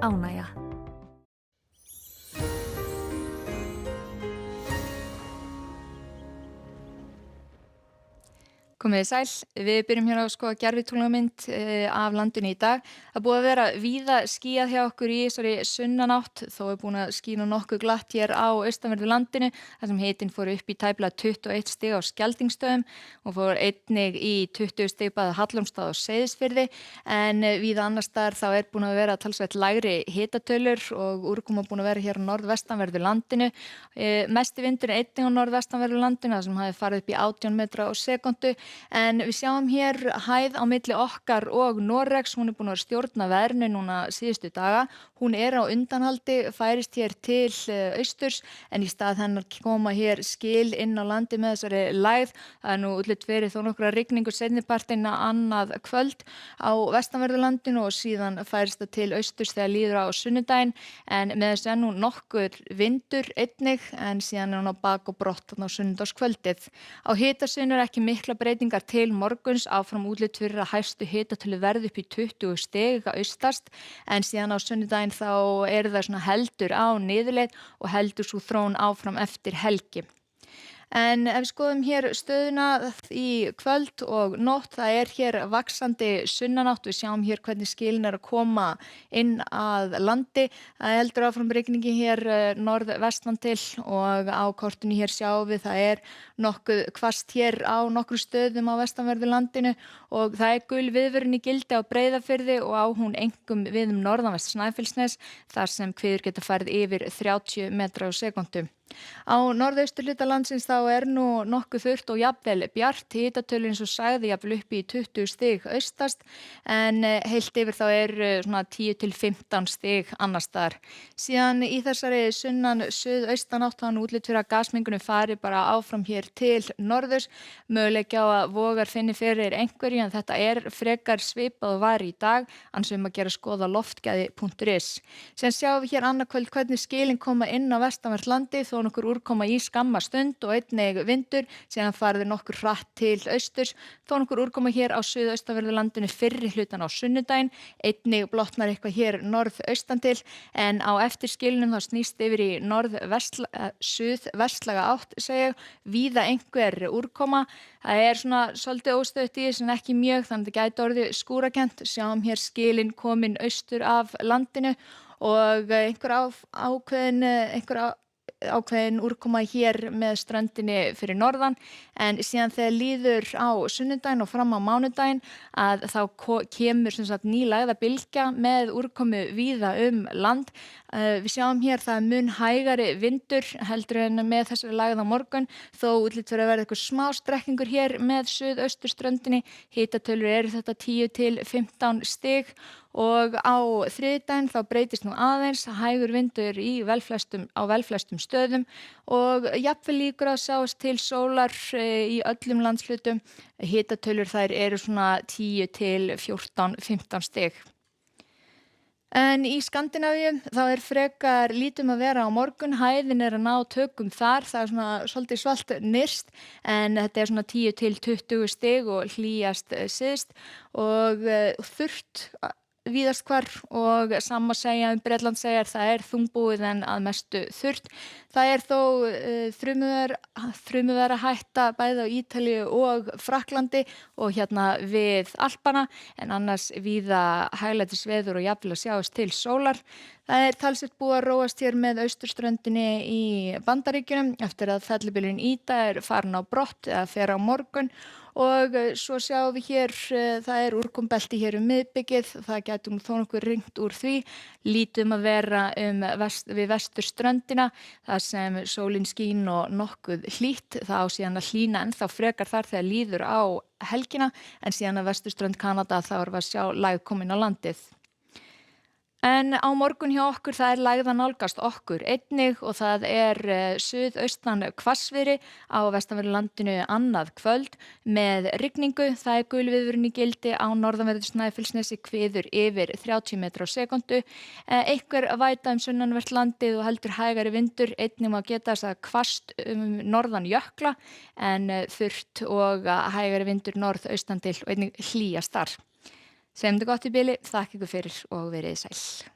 ánægja. Komiði sæl, við byrjum hér á að skoða gervitunglamynd af landinu í dag. Það búið að vera víða skýjað hjá okkur í þessari sunnanátt, þó er búin að skína nokkuð glatt hér á austanverðu landinu, þar sem hitinn fór upp í tæplega 21 stig á Skjaldingstöðum og fór einnig í 20 stig bæði á Hallormsstað og Seyðisfirði, en víða annars staðar þá er búin að vera talsvert lægri hitatölur og úrkoma búin að vera hér á norðvestanverðu landinu. Mesti vindur einnig á norðvestanverðu landinu, þar sem hafi farið upp í 18 metra á sekúndu. En við sjáum hér hæð á milli okkar og Noregs, hún er búin að stjórna veðrinu núna síðustu daga. Hún er á undanhaldi, færist hér til austurs, en í stað hennar koma hér skil inn á landi með þessari lægð. Það er nú útlit fyrir þó nokkra rigningu seinnipartinn annað kvöld á vestanverðu landinu og síðan færist það til austurs þegar líður á sunnudaginn, en með þessu er nú nokkur vindur einnig, en síðan er hún á bak og brott þarna á sunnudagskvöldið. Á hitasvæðinu er ekki mikla breytingar til morguns, áfram útlit fyrir að hæstu hitatölu verði upp í 20 stig austast, en síðan á sunnudaginn þá eru það svona heldur á niðurleið og heldur svo þróun áfram eftir helgi. En ef við skoðum hér stöðuna í kvöld og nótt, það er hér vaxandi sunnanátt. Við sjáum hér hvernig skilin er að koma inn að landi. Það heldur áfram rigningi hér norðvestan til og á kortinu hér sjáum við það er nokkuð hvasst hér á nokkru stöðum á vestanverðu landinu og það er gul viðvörun í gildi á Breiðafirði og á hún einkum við norðanvert Snæfellsnes þar sem hviður geta farið yfir 30 metra á sekúndu. Á norðausturhluta landsins þá er nú nokkuð þurrt og jafnvel bjart, hitatölur eins og sagði jafnvel upp í 20 stig austast, en heilt yfir þá er svona 10 til 15 stig annars staðar. Síðan í þessari sunnan suðaustanátt þá útlit fyrir að gasmengunum fari bara áfram hér til norðurs, möguleiki á að vogar finni fyrir einhverju, en þetta er frekar svipað og var í dag, annars að gera skoða loftgæði.is. Síðan sjáum við hér annað kvöld hvernig skilin koma inn á vestanvert landi, þó nokkur úrkoma í skamma stund og einnig vindur, síðan farið nokkur hratt til austurs, þó nokkur úrkoma hér á suðaustanverðu landinu fyrri hlutan á sunnudaginn, einnig blotnar eitthvað hér norðaustan til, en á eftir skilunum þá snýst yfir í suðvestlaga átt, víða einhver úrkoma. Það er svona svolítið óstöðugt í þessu en ekki mjög, þannig að þetta gæti orðið skúrakennt. Sjáum hér skilin komin austur af landinu og einhver ákveðin úrkoma hér með ströndinni fyrir norðan, en síðan þegar líður á sunnudaginn og fram á mánudaginn að þá kemur sem sagt ný lægðabylgja með úrkomu víða land. Við sjáum hér það mun hægari vindur heldur en með þessari lægð á morgun, þó útlit fyrir að verða eitthvað smá strekkingur hér með suðausturströndinni. Hitatölur eru þetta 10 til 15 stig og á þriðjudaginn þá breytist nú aðeins hægur vindur á velflestum stöðum og jafnvel líkur að sjást til sólar í öllum landshlutum. Hitatölur þær eru svona 10 til 14-15 stig. En í Skandinavíu þá er frekar lítið að vera á morgun, hæðin er að ná tökum þar, það er svona svolítið svalt nyrst, en þetta er svona 10 til 20 stig og hlýjast syðst og þurrt víðast hvar og sama segja Bretlandseyjar, það er þungbúið en að mestu þurrt. Það er þó þrumuveðra hætta bæði á Ítalíu og Frakklandi og hérna við Alpana, en annars víða hæglætisveður og jafnvel að sjást til sólar. Það er talsvert búið að róast hér með austurströndinni í Bandaríkjunum eftir að fellibylurinn Ida er farin á brott eða fer á morgun. Og svo sjáum við hér, það er úrkombelti hér miðbyggið, það gæti þó nokkuð rignt úr því, lítið að vera við vesturströndina, þar sem sólin skín og nokkuð hlýtt, það á síðan að hlýna ennþá frekar þar þegar líður á helgina, en síðan að vesturströnd Kanada þá erum við að sjá lægð komin á landið. En á morgun hjá okkur það er lægð að nálgast okkur einnig og það er suðaustan hvassviðri á vestanverðu landinu annað kvöld með rigningu. Það er gul viðvörun í gildi á norðanverðu Snæfellsnesi, hviður yfir 30 metra á sekúndu. Einhver væta sunnanvert landið og heldur hægari vindur, einnig má geta þess að hvasst norðan jökla en þurrt og hægari vindur norðaustan til og einnig hlýjast þar. Segjum þetta gott í bili, þakka ykkur fyrir og verið sæl.